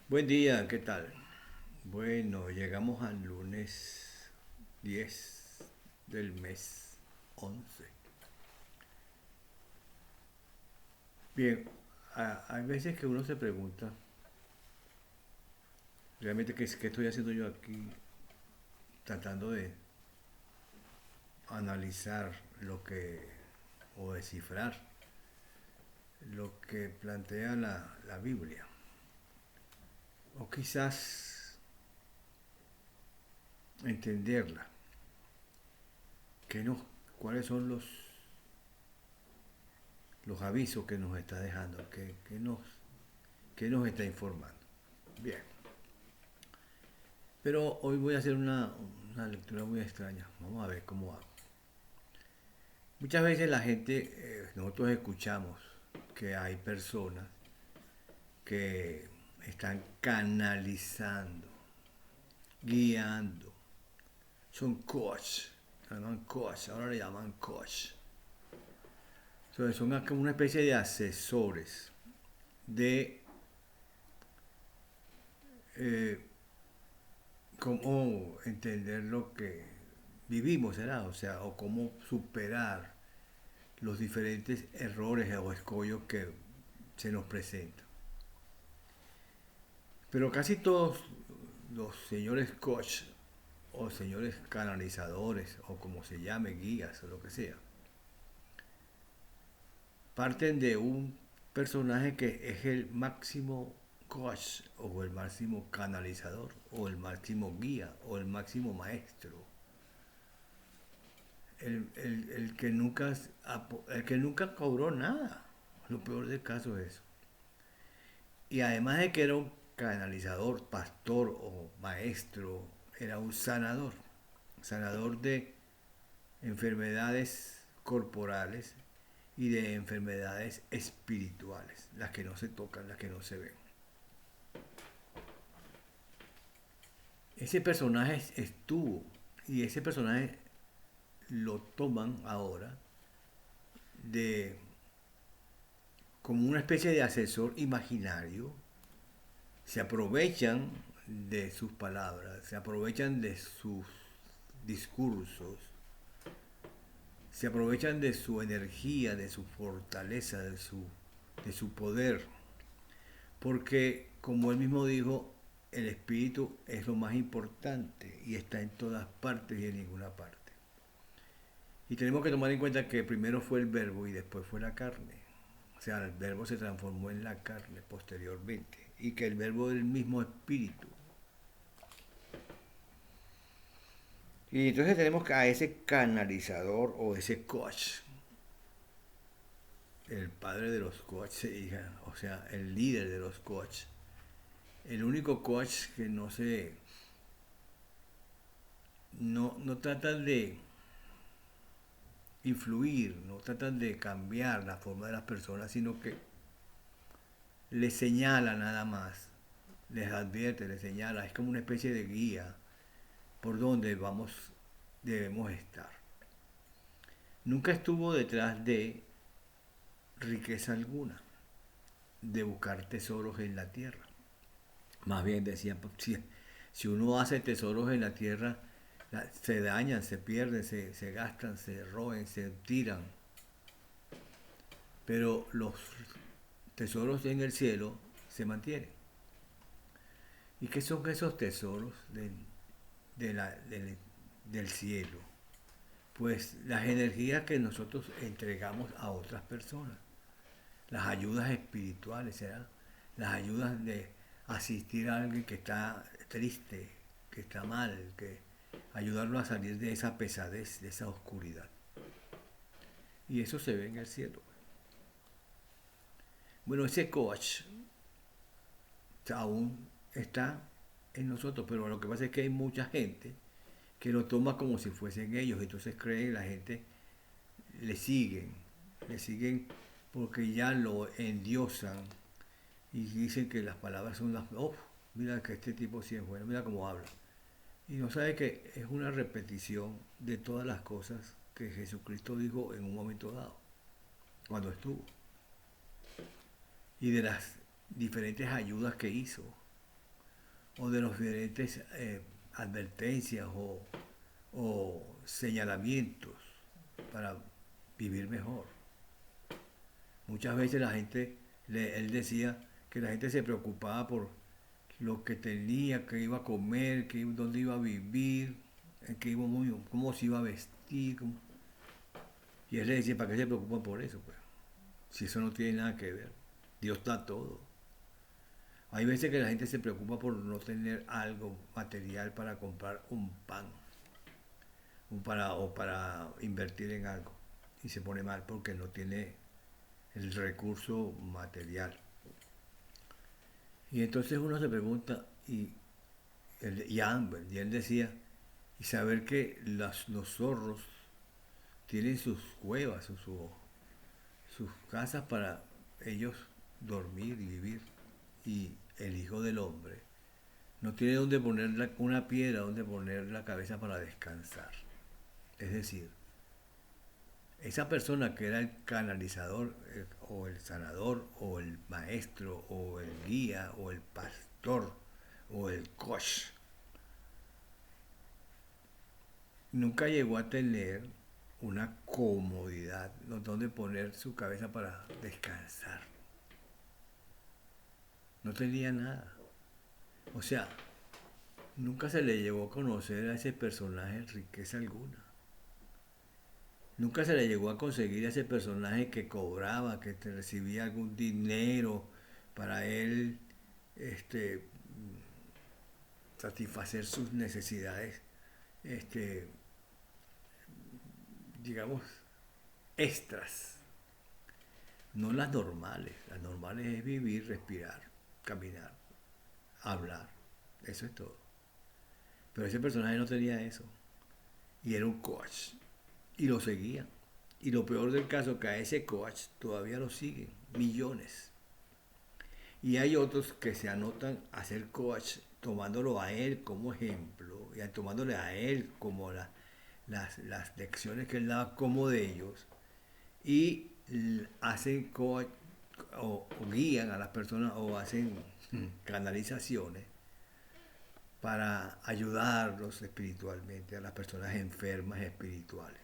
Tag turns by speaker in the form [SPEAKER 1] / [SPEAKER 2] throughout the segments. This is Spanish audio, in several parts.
[SPEAKER 1] Buen día, ¿qué tal? Bueno, llegamos al lunes 10 del mes 11. Bien, hay veces que uno se pregunta, realmente, ¿qué estoy haciendo yo aquí tratando de analizar o descifrar lo que plantea la Biblia? O quizás entenderla, que no, cuáles son los avisos que nos está dejando, que nos está informando. Bien. Pero hoy voy a hacer una lectura muy extraña. Vamos a ver cómo hago. Muchas veces nosotros escuchamos que hay personas que están canalizando, guiando. Son coach, ahora le llaman coach. Entonces son como una especie de asesores de eh, cómo entender lo que vivimos, ¿será? O sea, o cómo superar los diferentes errores o escollos que se nos presentan. Pero casi todos los señores coach o señores canalizadores o como se llame, guías o lo que sea, parten de un personaje que es el máximo coach o el máximo canalizador o el máximo guía o el máximo maestro. El que nunca cobró nada. Lo peor del caso es eso. Y además de que era un canalizador, pastor o maestro, era un sanador. Sanador de enfermedades corporales y de enfermedades espirituales, las que no se tocan, las que no se ven. Ese personaje estuvo y ese personaje lo toman ahora de como una especie de asesor imaginario, se aprovechan de sus palabras, se aprovechan de sus discursos, se aprovechan de su energía, de su fortaleza, de su poder, porque como él mismo dijo, el espíritu es lo más importante y está en todas partes y en ninguna parte. Y tenemos que tomar en cuenta que primero fue el verbo y después fue la carne. O sea, el verbo se transformó en la carne posteriormente. Y que el verbo es el mismo espíritu. Y entonces tenemos a ese canalizador o ese coach, el padre de los coaches, o sea, el líder de los coaches. El único coach que no trata de influir, no tratan de cambiar la forma de las personas, sino que les señala nada más, les advierte, les señala, es como una especie de guía por donde debemos estar. Nunca estuvo detrás de riqueza alguna, de buscar tesoros en la tierra. Más bien decía, pues, si uno hace tesoros en la tierra, se dañan, se pierden, se gastan, se roben, se tiran. Pero los tesoros en el cielo se mantienen. ¿Y qué son esos tesoros de del cielo? Pues las energías que nosotros entregamos a otras personas, las ayudas espirituales, ¿será? Las ayudas de asistir a alguien que está triste, que está mal, que ayudarlo a salir de esa pesadez, de esa oscuridad. Y eso se ve en el cielo. Bueno, ese coach aún está en nosotros, pero lo que pasa es que hay mucha gente que lo toma como si fuesen ellos, entonces creen que la gente le siguen, le siguen porque ya lo endiosan y dicen que las palabras son las, oh, mira que este tipo sí es bueno, mira cómo habla. Y no sabe que es una repetición de todas las cosas que Jesucristo dijo en un momento dado, cuando estuvo, y de las diferentes ayudas que hizo. o de los diferentes advertencias o señalamientos para vivir mejor. Muchas veces la gente, él decía que la gente se preocupaba por lo que tenía, que iba a comer, dónde iba a vivir, cómo se iba a vestir. Y él le decía, ¿para qué se preocupan por eso? Pues? Si eso no tiene nada que ver. Dios da todo. Hay veces que la gente se preocupa por no tener algo material para comprar un pan o para invertir en algo. Y se pone mal porque no tiene el recurso material. Y entonces uno se pregunta, y él decía, y saber que los zorros tienen sus cuevas, sus casas para ellos dormir y vivir. Y el Hijo del Hombre no tiene donde poner una piedra donde poner la cabeza para descansar. Es decir, esa persona que era el canalizador o el sanador o el maestro o el guía o el pastor o el coach nunca llegó a tener una comodidad donde poner su cabeza para descansar. No tenía nada. O sea, nunca se le llegó a conocer a ese personaje riqueza alguna. Nunca se le llegó a conseguir a ese personaje que cobraba, que te recibía algún dinero para él este, satisfacer sus necesidades, este, digamos, extras. No las normales. Las normales es vivir, respirar, caminar, hablar. Eso es todo. Pero ese personaje no tenía eso. Y era un coach. Y lo seguían. Y lo peor del caso, que a ese coach todavía lo siguen millones. Y hay otros que se anotan a ser coach tomándolo a él como ejemplo y tomándole a él como las lecciones que él daba como de ellos y hacen coach o guían a las personas o hacen canalizaciones para ayudarlos espiritualmente a las personas enfermas espirituales.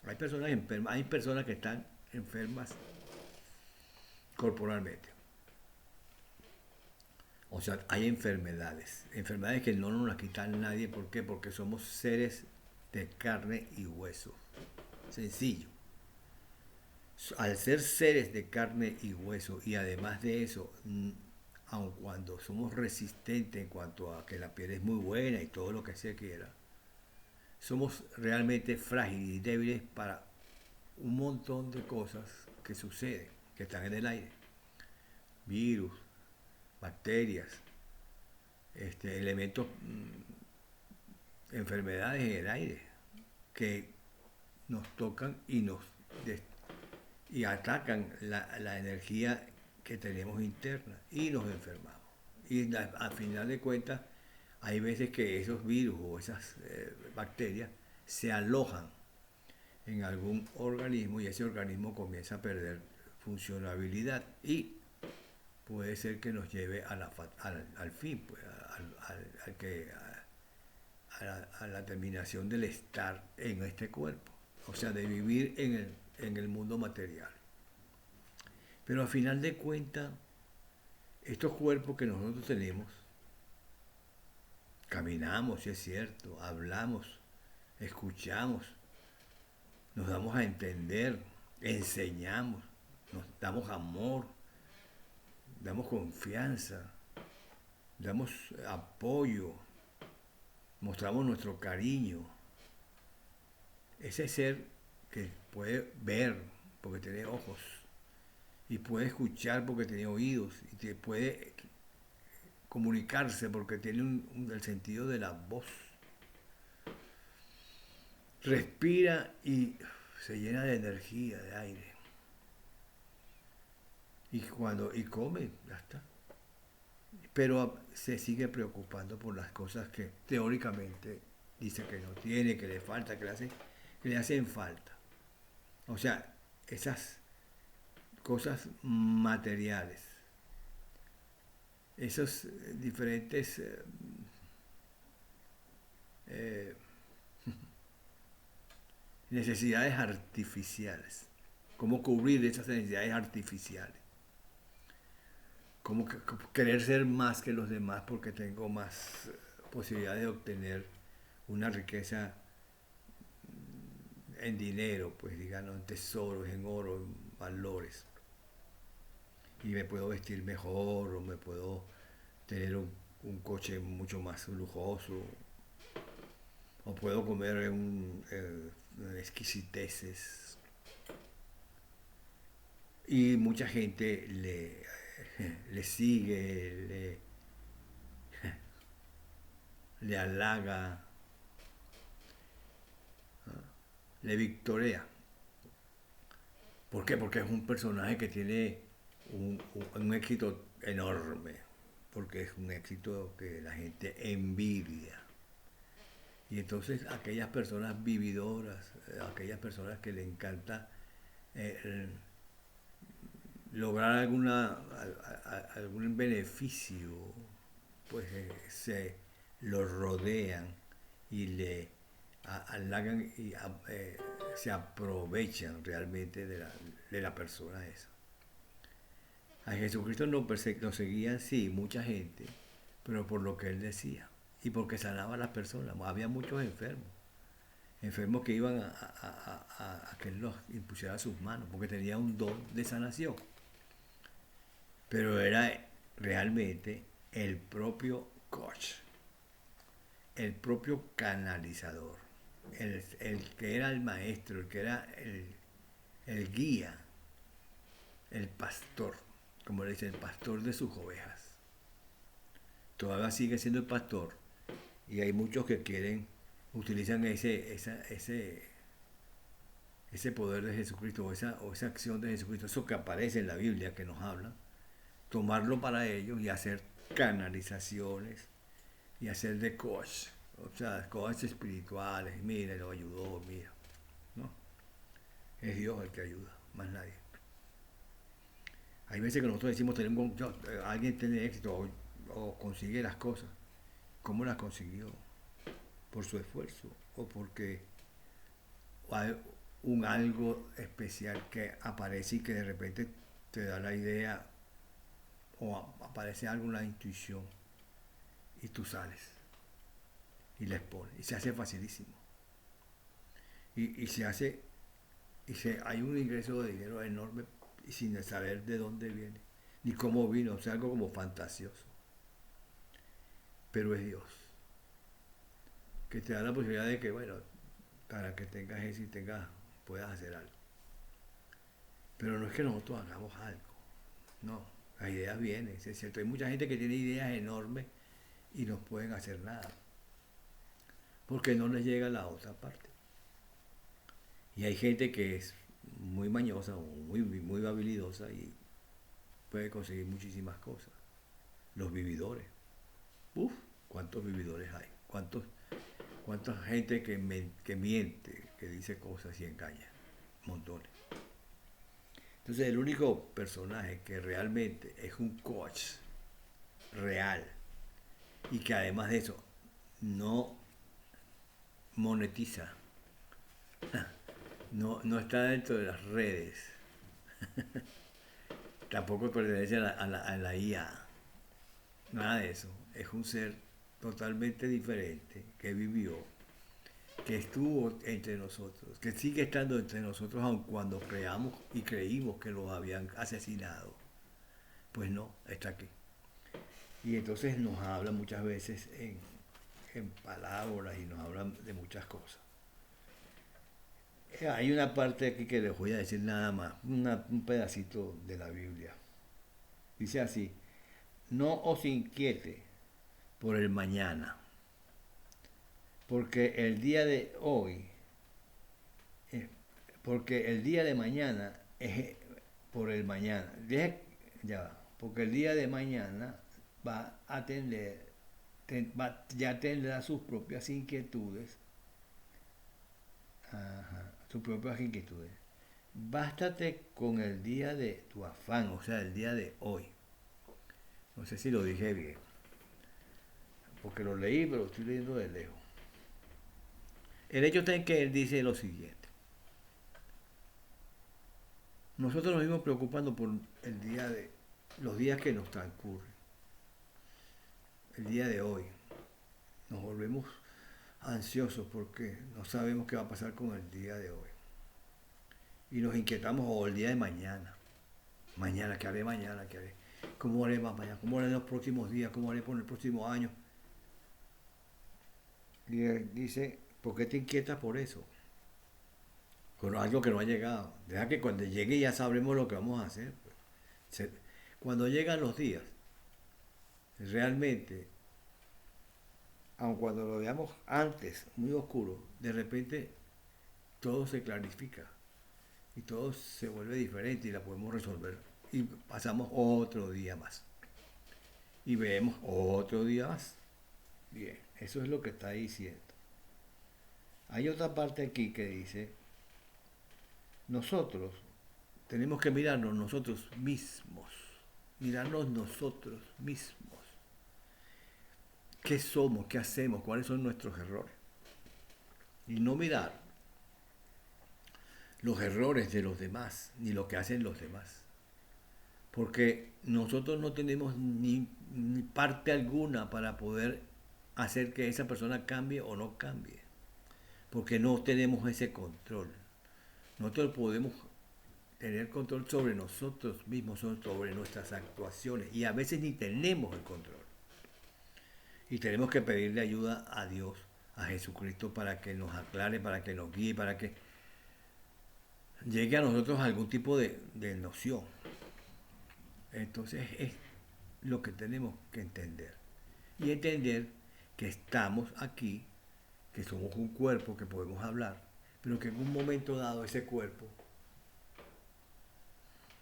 [SPEAKER 1] Hay personas enfermas, hay personas que están enfermas corporalmente. O sea, hay enfermedades que no nos las quita nadie. ¿Por qué? Porque somos seres de carne y hueso. Sencillo. Al ser seres de carne y hueso y además de eso, aun cuando somos resistentes en cuanto a que la piel es muy buena y todo lo que se quiera, somos realmente frágiles y débiles para un montón de cosas que suceden, que están en el aire. Virus, bacterias, elementos, enfermedades en el aire que nos tocan y atacan la energía que tenemos interna y nos enfermamos. Y al final de cuentas, hay veces que esos virus o esas bacterias se alojan en algún organismo y ese organismo comienza a perder funcionabilidad y puede ser que nos lleve al fin, pues, a la terminación del estar en este cuerpo, o sea, de vivir en el mundo material. Pero al final de cuentas, estos cuerpos que nosotros tenemos, caminamos, si es cierto, hablamos, escuchamos, nos damos a entender, enseñamos, nos damos amor, damos confianza, damos apoyo, mostramos nuestro cariño. Ese ser que puede ver porque tiene ojos y puede escuchar porque tiene oídos y que puede comunicarse porque tiene el sentido de la voz. Respira y se llena de energía, de aire. Y come, ya está. Pero se sigue preocupando por las cosas que teóricamente dice que no tiene, que le falta, que le hacen falta. O sea, esas cosas materiales esos diferentes eh, necesidades artificiales. Cómo cubrir esas necesidades artificiales. Cómo querer ser más que los demás porque tengo más posibilidades de obtener una riqueza en dinero, pues digamos, en tesoros, en oro, en valores. Y me puedo vestir mejor o me puedo tener un coche mucho más lujoso o puedo comer exquisiteces. Y mucha gente le sigue, le halaga, le victorea. ¿Por qué? Porque es un personaje que tiene un éxito enorme, porque es un éxito que la gente envidia. Y entonces aquellas personas vividoras, aquellas personas que le encanta eh, lograr algún beneficio, pues se lo rodean y le halagan y se aprovechan realmente de la persona esa. A Jesucristo lo seguían, sí, mucha gente, pero por lo que él decía y porque sanaba a las personas. Había muchos enfermos, enfermos que iban a que él los impusiera a sus manos, porque tenía un don de sanación. Pero era realmente el propio coach, el propio canalizador, el que era el maestro, el que era el guía, el pastor, como le dice, el pastor de sus ovejas. Todavía sigue siendo el pastor y hay muchos que utilizan ese poder de Jesucristo o esa acción de Jesucristo, eso que aparece en la Biblia que nos habla, tomarlo para ellos y hacer canalizaciones y hacer de coach, o sea, coach espirituales, mira, lo ayudó, mira, ¿no? Es Dios el que ayuda, más nadie. Hay veces que nosotros decimos, alguien tiene éxito o consigue las cosas. ¿Cómo las consiguió? ¿Por su esfuerzo? ¿O porque hay un algo especial que aparece y que de repente te da la idea o aparece alguna intuición y tú sales y les pones y se hace facilísimo y se hace hay un ingreso de dinero enorme y sin saber de dónde viene ni cómo vino, o sea, algo como fantasioso, pero es Dios que te da la posibilidad de que, bueno, para que tengas eso y puedas hacer algo, pero no es que nosotros hagamos algo, no, las ideas vienen, es cierto, hay mucha gente que tiene ideas enormes y no pueden hacer nada porque no les llega a la otra parte. Y hay gente que es muy mañosa o muy habilidosa y puede conseguir muchísimas cosas. Los vividores. Uf, ¿cuántos vividores hay? ¿Cuánta gente que miente, que dice cosas y engaña? Montones. Entonces el único personaje que realmente es un coach real y que además de eso no monetiza, no está dentro de las redes, tampoco pertenece a la IA, nada de eso. Es un ser totalmente diferente que vivió, que estuvo entre nosotros, que sigue estando entre nosotros aun cuando creamos y creímos que lo habían asesinado. Pues no, está aquí. Y entonces nos habla muchas veces en parábolas y nos habla de muchas cosas. Hay una parte aquí que les voy a decir nada más, un pedacito de la Biblia. Dice así, no os inquiete por el mañana, porque el día de hoy, eh, porque el día de mañana es por el mañana. Porque el día de mañana va a ya tendrá sus propias inquietudes. Ajá, sus propias inquietudes. Bástate con el día de tu afán, o sea, el día de hoy. No sé si lo dije bien, porque lo leí, pero lo estoy leyendo de lejos. El hecho está en que él dice lo siguiente. Nosotros nos vimos preocupando por los días que nos transcurren, el día de hoy. Nos volvemos ansiosos porque no sabemos qué va a pasar con el día de hoy. Y nos inquietamos o el día de mañana. Mañana, ¿qué haré mañana? ¿Qué haré? ¿Cómo haré más mañana? ¿Cómo haré en los próximos días? ¿Cómo haré por el próximo año? Y él dice, ¿por qué te inquietas por eso? Con algo que no ha llegado. Deja que cuando llegue ya sabremos lo que vamos a hacer. Pues. Cuando llegan los días, realmente, aun cuando lo veamos antes, muy oscuro, de repente todo se clarifica y todo se vuelve diferente y la podemos resolver. Y pasamos otro día más. Y vemos otro día más. Bien, eso es lo que está diciendo. Hay otra parte aquí que dice, nosotros tenemos que mirarnos nosotros mismos, mirarnos nosotros mismos. ¿Qué somos? ¿Qué hacemos? ¿Cuáles son nuestros errores? Y no mirar los errores de los demás, ni lo que hacen los demás. Porque nosotros no tenemos ni parte alguna para poder hacer que esa persona cambie o no cambie. Porque no tenemos ese control. Nosotros podemos tener control sobre nosotros mismos, sobre nuestras actuaciones. Y a veces ni tenemos el control. Y tenemos que pedirle ayuda a Dios, a Jesucristo, para que nos aclare, para que nos guíe, para que llegue a nosotros algún tipo de noción. Entonces es lo que tenemos que entender. Y entender que estamos aquí, que somos un cuerpo, que podemos hablar, pero que en un momento dado ese cuerpo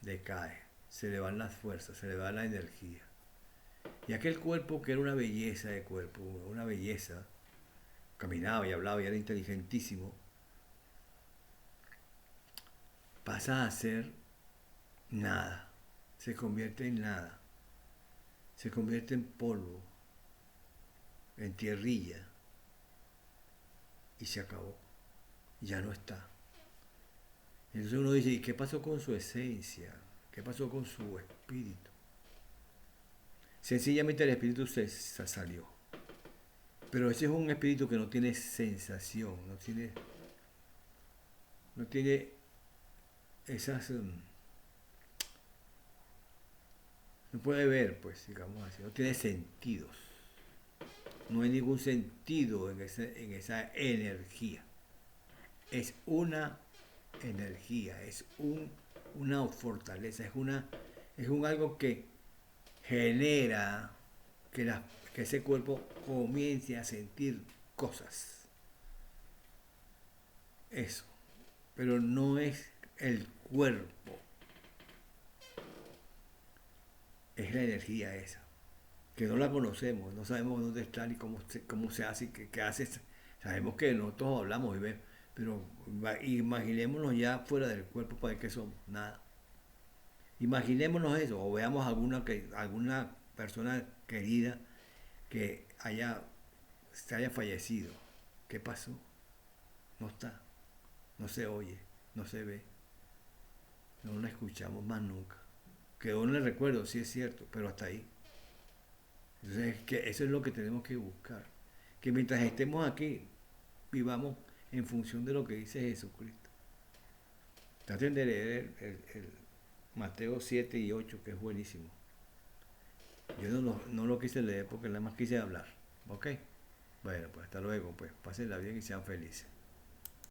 [SPEAKER 1] decae, se le van las fuerzas, se le va la energía. Y aquel cuerpo que era una belleza de cuerpo, una belleza, caminaba y hablaba y era inteligentísimo, pasa a ser nada, se convierte en nada, se convierte en polvo, en tierrilla, y se acabó, ya no está. Entonces uno dice, ¿y qué pasó con su esencia? ¿Qué pasó con su espíritu? Sencillamente el espíritu se salió. Pero ese es un espíritu que no tiene sensación, no tiene esas... no puede ver, pues, digamos así, no tiene sentidos. No hay ningún sentido en esa energía. Es una energía, una fortaleza, es un algo que genera que ese cuerpo comience a sentir cosas. Eso. Pero no es el cuerpo, es la energía esa. Que no la conocemos, no sabemos dónde está ni cómo se hace y qué hace. Sabemos que nosotros hablamos y vemos, pero imaginémonos ya fuera del cuerpo para ver qué somos, nada. Imaginémonos eso, o veamos alguna persona querida que se haya fallecido. ¿Qué pasó? No está, no se oye, no se ve, no la escuchamos más nunca. Quedó en el recuerdo, sí es cierto, pero hasta ahí. Entonces, que eso es lo que tenemos que buscar. Que mientras estemos aquí, vivamos en función de lo que dice Jesucristo. Traten de leer el Mateo 7 y 8, que es buenísimo. Yo no lo quise leer porque nada más quise hablar. ¿Ok? Bueno, pues hasta luego. Pues pásenla bien y sean felices.